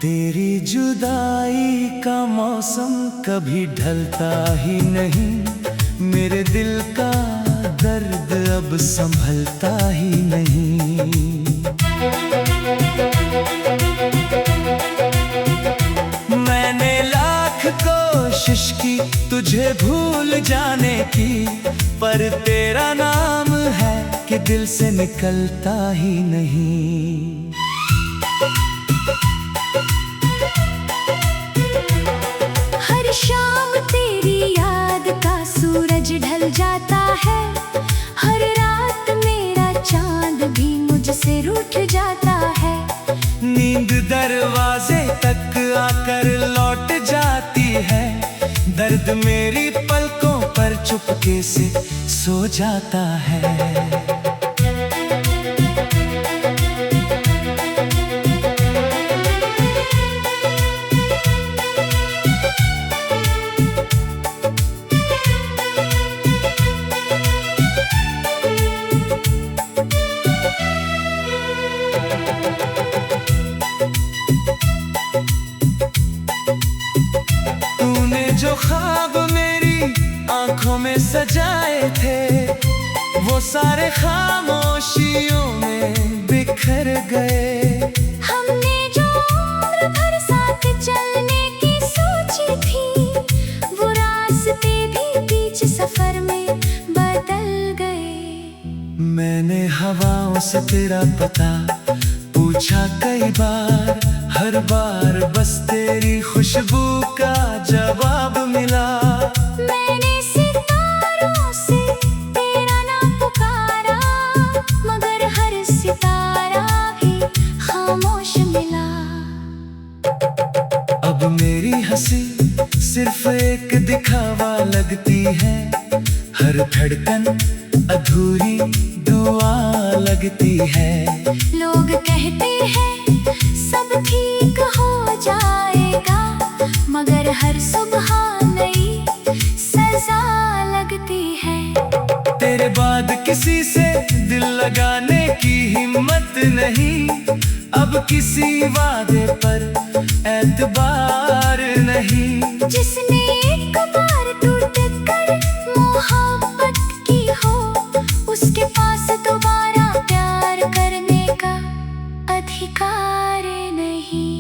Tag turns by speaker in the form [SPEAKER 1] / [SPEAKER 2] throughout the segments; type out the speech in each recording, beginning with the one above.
[SPEAKER 1] तेरी जुदाई का मौसम कभी ढलता ही नहीं। मेरे दिल का दर्द अब संभलता ही नहीं। मैंने लाख कोशिश की तुझे भूल जाने की, पर तेरा नाम है कि दिल से निकलता ही नहीं।
[SPEAKER 2] हर शाम तेरी याद का सूरज ढल जाता है। हर रात मेरा चांद भी मुझसे रूठ जाता है।
[SPEAKER 1] नींद दरवाजे तक आकर लौट जाती है। दर्द मेरी पलकों पर चुपके से सो जाता है। जो ख्वाब मेरी आंखों में सजाए थे, वो सारे खामोशियों में बिखर गए।
[SPEAKER 2] हमने जो उम्र भर साथ चलने की सोची थी, वो रास्ते भी बीच सफर में बदल गए।
[SPEAKER 1] मैंने हवाओं से तेरा पता पूछा कई बार, हर बार बस तेरी खुशबू का जवाब मिला।
[SPEAKER 2] मैंने सितारों से तेरा नाम पुकारा, मगर हर सितारा भी खामोश मिला।
[SPEAKER 1] अब मेरी हंसी सिर्फ एक दिखावा लगती है। हर धड़कन अधूरी दुआ लगती है।
[SPEAKER 2] लोग कहते हैं सब ठीक हो जाएगा, मगर हर सुबह नई सजा लगती है।
[SPEAKER 1] तेरे बाद किसी से दिल लगाने की हिम्मत नहीं। अब किसी वादे पर एतबार नहीं।
[SPEAKER 2] जिसने एक बार टूट कर मोहब्बत की हो, उसके पास दोबारा प्यार करने का अधिकार नहीं।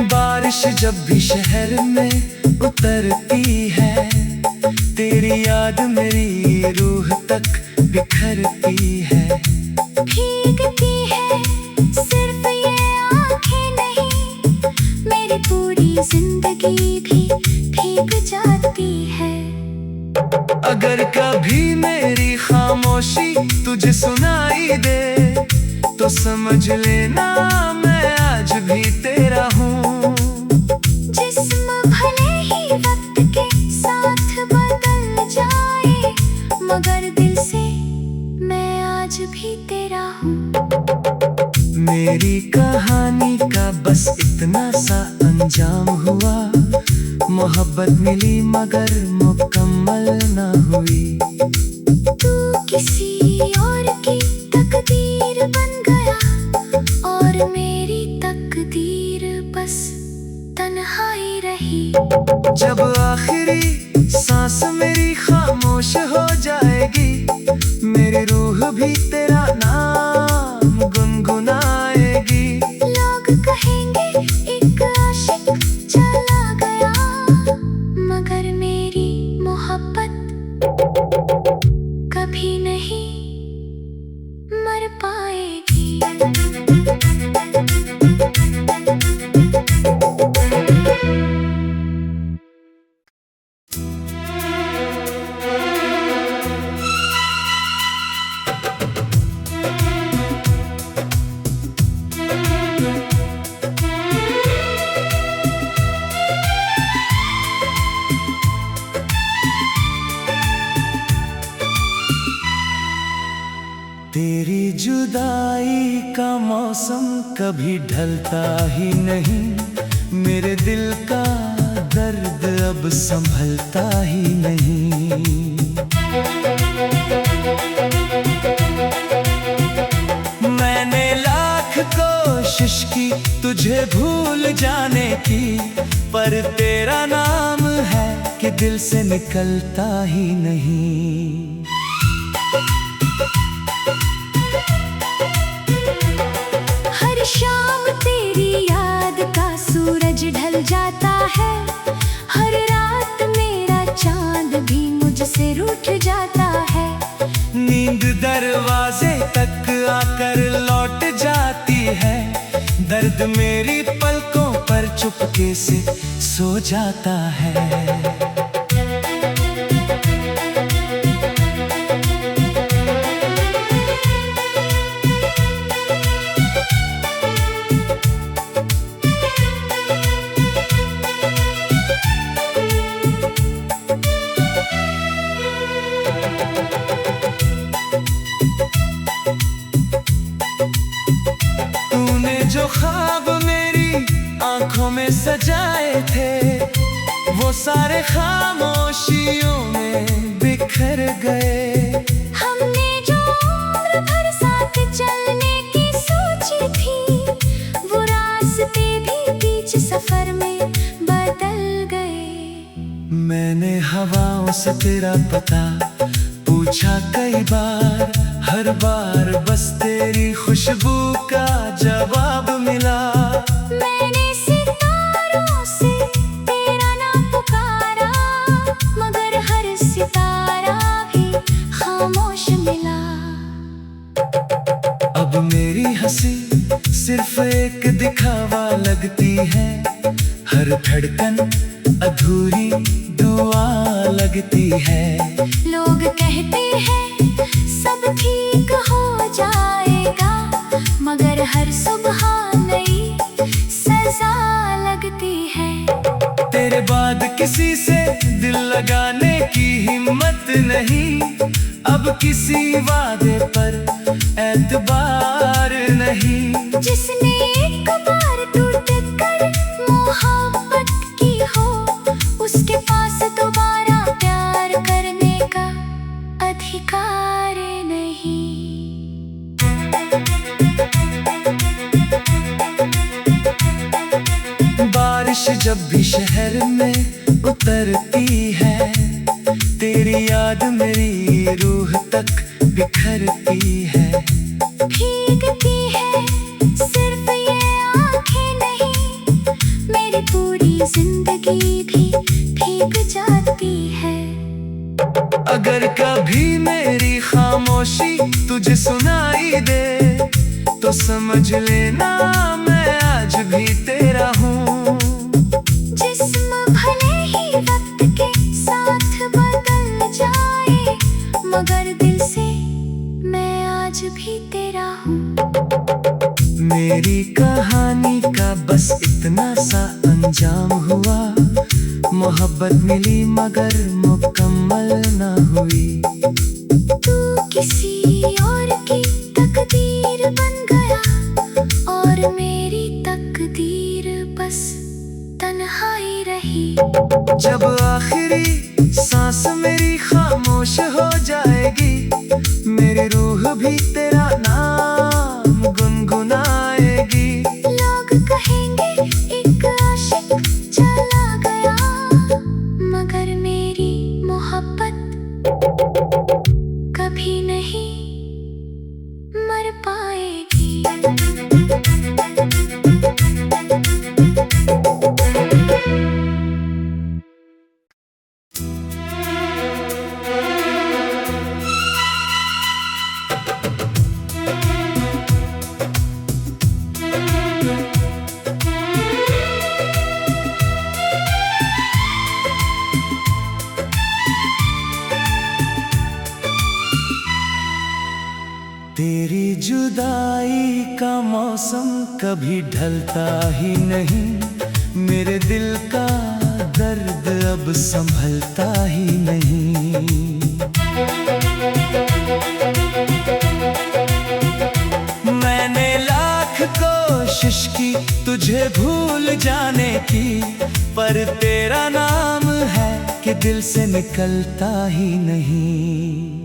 [SPEAKER 1] बारिश जब भी शहर में उतरती है, तेरी याद मेरी रूह तक बिखरती है।
[SPEAKER 2] भीगती है सिर्फ ये आँखें नहीं, मेरी पूरी जिंदगी भी भीग जाती है।
[SPEAKER 1] अगर कभी मेरी खामोशी तुझे सुनाई दे, तो समझ लेना मैं आज भी तेरा हूँ।
[SPEAKER 2] जिस्म भले ही वक्त के साथ बदल जाए, मगर दिल से मैं आज भी तेरा हूँ।
[SPEAKER 1] मेरी कहानी का बस इतना सा अंजाम हुआ। मोहब्बत मिली मगर मुकम्मल ना हुई।
[SPEAKER 2] तू किसी और की तकदीर बन गया, और मेरी तकदीर बस तन्हाई रही।
[SPEAKER 1] जब आखिरी सांस मेरी खामोश हो जाएगी, मेरी रूह भी तेरा नाम गुनगुनाएगी।
[SPEAKER 2] लोग कहेंगे एक आशिक चला गया, मगर मेरी मोहब्बत कभी नहीं मर पाएगी।
[SPEAKER 1] तेरी जुदाई का मौसम कभी ढलता ही नहीं। मेरे दिल का दर्द अब संभलता ही नहीं। तुझे भूल जाने की, पर तेरा नाम है कि दिल से निकलता ही नहीं।
[SPEAKER 2] हर शाम तेरी याद का सूरज ढल जाता है, हर रात मेरा चांद भी मुझसे रूठ जाता है।
[SPEAKER 1] नींद दरवाजे तक आकर लौट जाती है, दर्द मेरी पलकों पर चुपके से सो जाता है। जो ख्वाब मेरी आंखों में सजाए थे, वो सारे खामोशियों में बिखर गए।
[SPEAKER 2] हमने जो उम्र भर साथ चलने की सोची थी, वो रास्ते भी बीच सफर में बदल गए।
[SPEAKER 1] मैंने हवाओं से तेरा पता पूछा कई बार, हर बार बस तेरी खुशबू का जवाब मिला।
[SPEAKER 2] मैंने सितारों से तेरा नाम पुकारा, मगर हर सितारा भी खामोश मिला।
[SPEAKER 1] अब मेरी हंसी सिर्फ एक दिखावा लगती है, हर धड़कन अधूरी दुआ लगती है।
[SPEAKER 2] लोग कहते हैं सब ठीक हो जाएगा, मगर हर सुबह नई सजा लगती है।
[SPEAKER 1] तेरे बाद किसी से दिल लगाने की हिम्मत नहीं, अब किसी वादे पर एतबार नहीं।
[SPEAKER 2] जिसने एक बार टूट कर मोहब्बत की हो, उसके पास दोबारा प्यार करने का अधिकार नहीं।
[SPEAKER 1] बारिश जब भी शहर में उतरती है, तेरी याद मेरी रूह तक बिखरती है।
[SPEAKER 2] भीगती है सिर्फ ये आँखें नहीं, मेरी पूरी जिंदगी भी भीग जाती है।
[SPEAKER 1] अगर कभी मेरी खामोशी तुझे सुनाई दे, तो समझ लेना मैं आज भी तेरा हूँ।
[SPEAKER 2] जिस्म भले ही वक्त के साथ बदल जाए, मगर दिल से मैं आज भी तेरा हूँ।
[SPEAKER 1] मेरी कहानी का बस इतना सा अंजाम हुआ, मोहब्बत मिली मगर मुकम्मल न हुई।
[SPEAKER 2] तू किसी और की तकदीर बन गया, और मेरी तकदीर बस तन्हाई रही।
[SPEAKER 1] जब आखिरी सांस मेरी खामोश हो जाएगी, मेरी रूह भी तेरा नाम गुनगुनाएगी।
[SPEAKER 2] लोग कहेंगे एक आशिक चला गया, मगर मेरी मोहब्बत कभी नहीं मर पाएगी।
[SPEAKER 1] तेरी जुदाई का मौसम कभी ढलता ही नहीं, मेरे दिल का दर्द अब संभलता ही नहीं। मैंने लाख कोशिश की तुझे भूल जाने की, पर तेरा नाम है कि दिल से निकलता ही नहीं।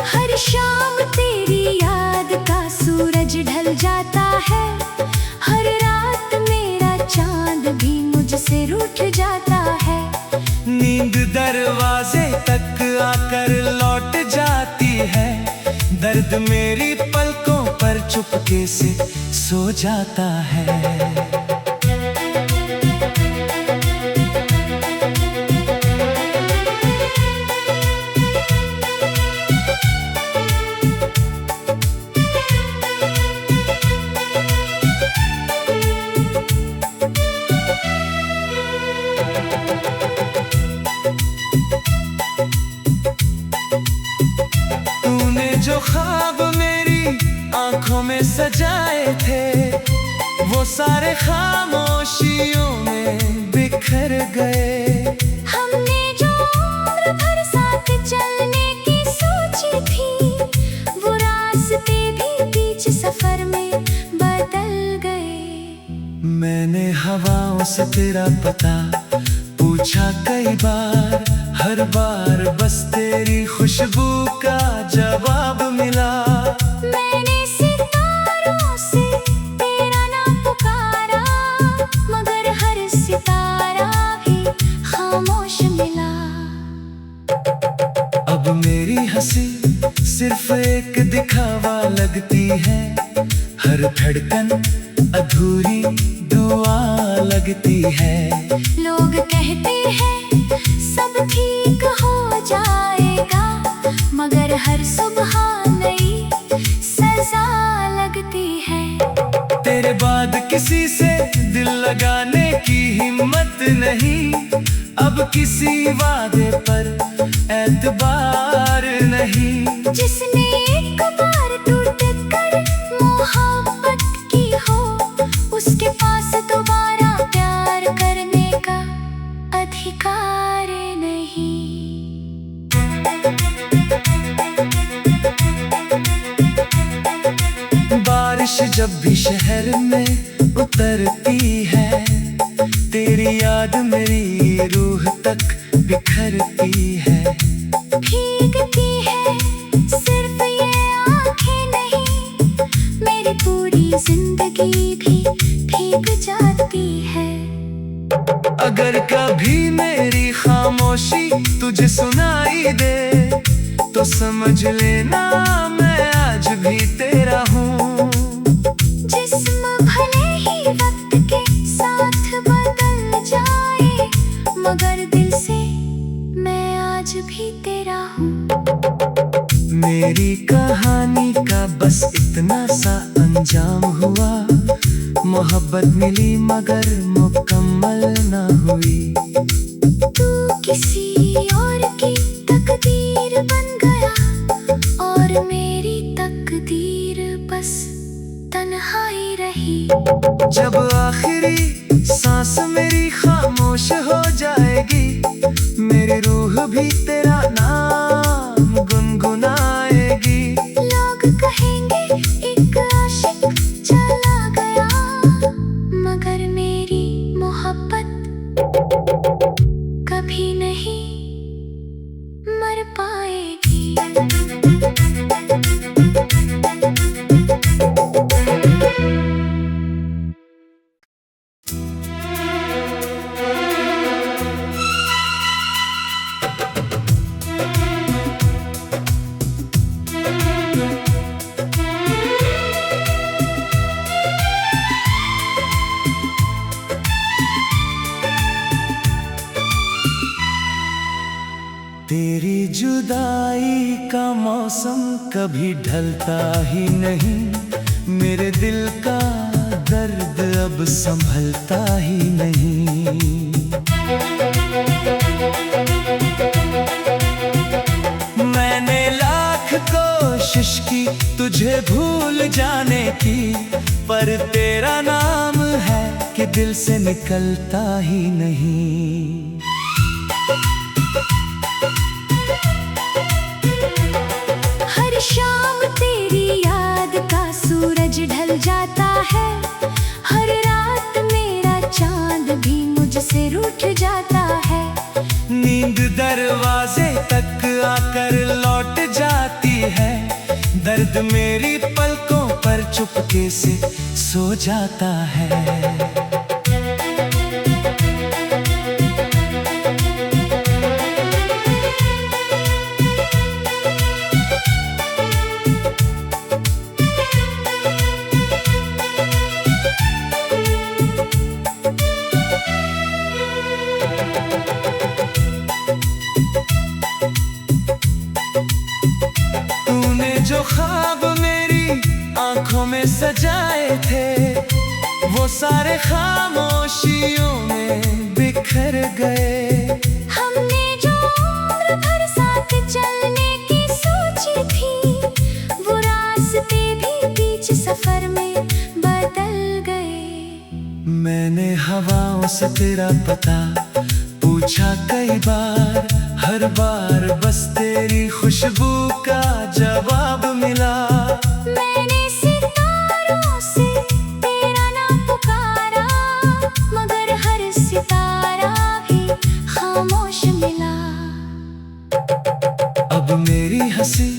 [SPEAKER 2] हर शाम तेरी सूरज ढल जाता है। हर रात मेरा चांद भी मुझसे रूठ जाता है।
[SPEAKER 1] नींद दरवाजे तक आकर लौट जाती है। दर्द मेरी पलकों पर चुपके से सो जाता है। जो ख्वाब मेरी आंखों में सजाए थे, वो सारे खामोशियों में बिखर गए।
[SPEAKER 2] हमने जो उम्र भर साथ चलने की सोची थी, वो रास्ते भी बीच सफर में बदल गए।
[SPEAKER 1] मैंने हवाओं से तेरा पता पूछा कई बार, हर बार बस तेरी खुशबू का जवाब मिला।
[SPEAKER 2] मैंने सितारों से तेरा नाम पुकारा, मगर हर सितारा भी खामोश मिला।
[SPEAKER 1] अब मेरी हंसी सिर्फ एक दिखावा लगती है, हर धड़कन अधूरी दुआ लगती है।
[SPEAKER 2] लोग कहते हैं सब ठीक हो जाएगा, मगर हर सुबह नई सजा लगती है।
[SPEAKER 1] तेरे बाद किसी से दिल लगाने की हिम्मत नहीं, अब किसी वादे पर एतबार नहीं।
[SPEAKER 2] जिसने एक बार टूट कर मोहब्बत की हो, उसके पास दोबारा प्यार करने का अधिकार नहीं।
[SPEAKER 1] बारिश जब भी शहर में उतरती है, तेरी याद मेरी रूह तक बिखरती है।
[SPEAKER 2] भीगती है सिर्फ ये आँखें नहीं, मेरी पूरी जिंदगी भी भीग जाती है।
[SPEAKER 1] अगर कभी मेरी खामोशी तुझे सुनाई दे, तो समझ लेना मैं आज भी तेरा हूँ।
[SPEAKER 2] जिस्म भले ही वक्त के साथ बदल जाए, मगर दिल से मैं आज भी तेरा हूँ।
[SPEAKER 1] मेरी कहानी का बस इतना सा अंजाम हुआ, मोहब्बत मिली मगर मुकम्मल ना हुई।
[SPEAKER 2] तू किसी और की तकदीर बन गया, और मेरी तकदीर बस तन्हाई रही।
[SPEAKER 1] जब आखिरी सांस मेरी खामोश हो जाएगी, मेरी रूह भी तेरा नाम गुनगुनाएगी।
[SPEAKER 2] लोग कहेंगे एक आशिक चला गया, मगर मेरी मोहब्बत कभी नहीं मर पाएगी।
[SPEAKER 1] तेरी जुदाई का मौसम कभी ढलता ही नहीं, मेरे दिल का दर्द अब संभलता ही नहीं। मैंने लाख कोशिश की तुझे भूल जाने की, पर तेरा नाम है कि दिल से निकलता ही नहीं।
[SPEAKER 2] हर शाम तेरी याद का सूरज ढल जाता है। हर रात मेरा चांद भी मुझसे रूठ जाता है।
[SPEAKER 1] नींद दरवाजे तक आकर लौट जाती है। दर्द मेरी पलकों पर चुपके से सो जाता है। तूने जो ख्वाब मेरी आंखों में सजाए थे, वो सारे खामोशियों में बिखर गए।
[SPEAKER 2] हमने जो उम्र भर साथ चलने की सोची थी, वो रास्ते भी बीच सफर में बदल गए।
[SPEAKER 1] मैंने हवाओं से तेरा पता पूछा कई बार, हर बार बस तेरी खुशबू का जवाब मिला।
[SPEAKER 2] मैंने सितारों से तेरा नाम पुकारा, मगर हर सितारा भी खामोश मिला।
[SPEAKER 1] अब मेरी हंसी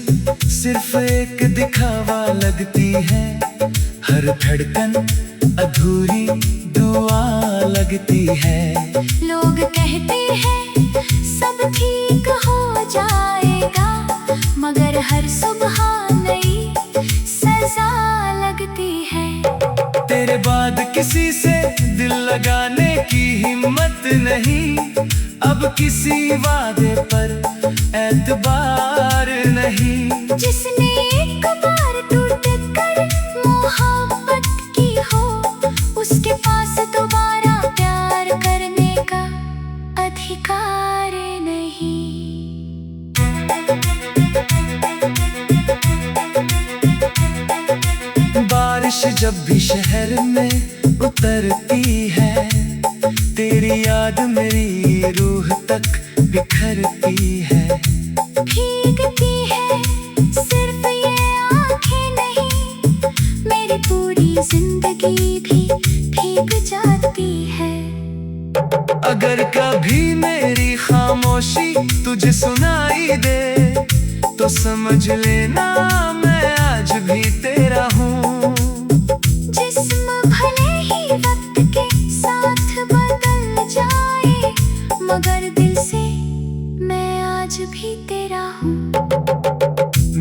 [SPEAKER 1] सिर्फ एक दिखावा लगती है, हर धड़कन अधूरी दुआ लगती है।
[SPEAKER 2] लोग कहते हैं सब ठीक हो जाएगा, मगर हर सुबह नई सजा लगती है।
[SPEAKER 1] तेरे बाद किसी से दिल लगाने की हिम्मत नहीं, अब किसी वादे पर एतबार नहीं।
[SPEAKER 2] जिसने एक बार टूट कर मोहब्बत की हो, उसके पास दोबारा प्यार करने का अधिकार नहीं।
[SPEAKER 1] बारिश जब भी शहर में उतरती है, तेरी याद मेरी रूह तक बिखरती है।
[SPEAKER 2] भीगती है सिर्फ ये आँखें नहीं, मेरी पूरी जिंदगी भी भीग जाती है।
[SPEAKER 1] अगर कभी मेरी खामोशी तुझे सुनाई दे, तो समझ लेना मैं आज भी तेरा हूँ।
[SPEAKER 2] जिस्म भले ही वक्त के साथ बदल जाए, मगर दिल से मैं आज भी तेरा हूँ।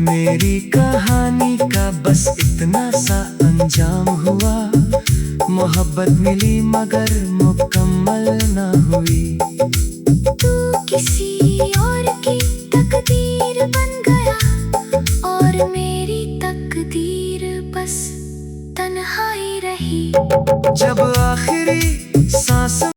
[SPEAKER 1] मेरी कहानी का बस इतना सा अंजाम हुआ, मोहब्बत मिली मगर मुकम्मल ना हुई।
[SPEAKER 2] तू किसी और की तकदीर बन गया, और मेरी तकदीर बस तन्हाई रही।
[SPEAKER 1] जब आखिरी